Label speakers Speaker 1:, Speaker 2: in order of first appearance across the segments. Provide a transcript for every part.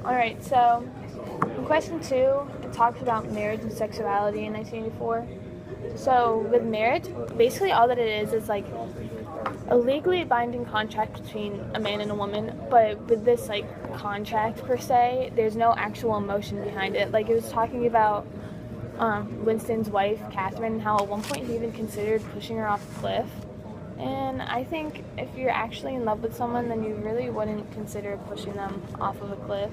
Speaker 1: All right, so in question 2, it talks about marriage and sexuality in 1984. So with marriage, basically all that it is like a legally binding contract between a man and a woman, but with this like contract per se, there's no actual emotion behind it. Like it was talking about Winston's wife, Catherine, how at one point he even considered pushing her off a cliff. And I think if you're actually in love with someone, then you really wouldn't consider pushing them off of a cliff,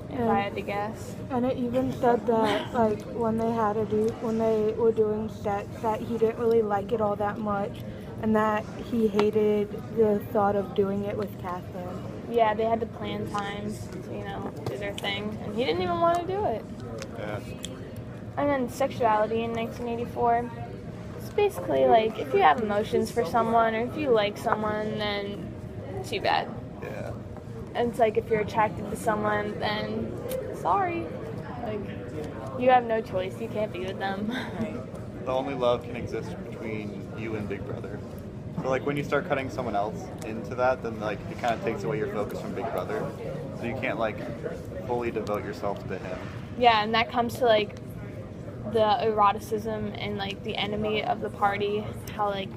Speaker 1: if I had to guess.
Speaker 2: And it even said that, like, when they were doing sex, that he didn't really like it all that much, and that he hated the thought of doing it with Catherine.
Speaker 1: Yeah, they had to plan times to, do their thing, and he didn't even want to do it.
Speaker 3: Yeah.
Speaker 1: And then sexuality in 1984. It's basically like if you have emotions for someone or if you like someone, then too bad.
Speaker 3: Yeah.
Speaker 1: And it's like if you're attracted to someone, then sorry. Like you have no choice. You can't be with them.
Speaker 3: The only love can exist between you and Big Brother. So like when you start cutting someone else into that, then like it kind of takes away your focus from Big Brother. So you can't like fully devote yourself to him.
Speaker 1: Yeah, and that comes to like the eroticism and like the enemy of the party, how like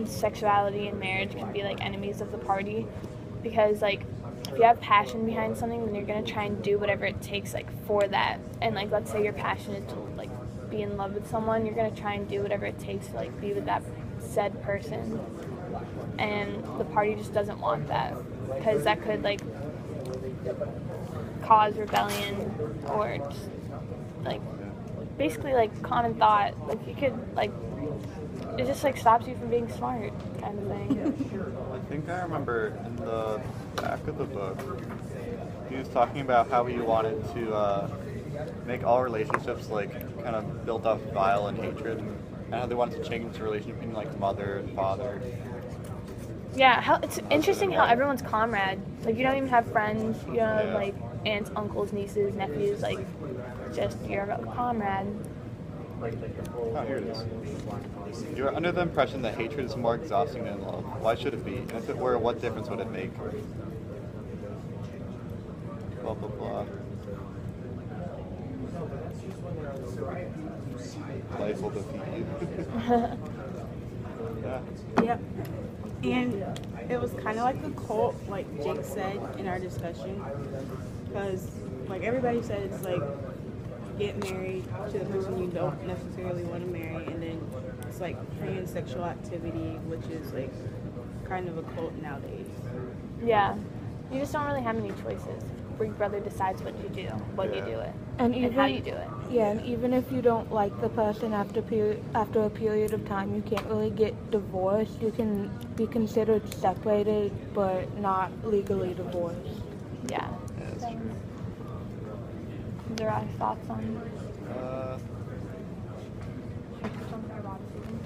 Speaker 1: sexuality and marriage can be like enemies of the party, because like if you have passion behind something, then you're gonna try and do whatever it takes like for that. And like let's say your passion is to like be in love with someone, you're gonna try and do whatever it takes to like be with that said person, and the party just doesn't want that because that could like cause rebellion or just like basically like common thought, like you could like it just like stops you from being smart kind of thing.
Speaker 3: I think I remember in the back of the book, he was talking about how he wanted to make all relationships like kind of built off vile and hatred, and how they wanted to change the relationship between like mother and father.
Speaker 1: Yeah, how it's interesting how everyone's comrade. Like you don't even have friends, you don't have like aunts, uncles, nieces, nephews, like just you're a comrade.
Speaker 3: Oh, here it is. You are under the impression that hatred is more exhausting than love. Why should it be? And if it were, what difference would it make? Blah, blah, blah. Life will defeat you. Yeah.
Speaker 4: Yep. And it was kind of like a cult, like Jake said in our discussion, because like everybody said, it's like get married to the person you don't necessarily want to marry, and then it's like transsexual activity, which is like kind of a cult nowadays.
Speaker 1: Yeah, you just don't really have any choices. Big Brother decides what you do, when you do it, and how you do it.
Speaker 2: Yeah, and even if you don't like the person after a period of time, you can't really get divorced. You can be considered separated, but not legally divorced.
Speaker 1: Yeah.
Speaker 3: That's true.
Speaker 1: Is there any thoughts on
Speaker 3: Uh,
Speaker 1: eroticism?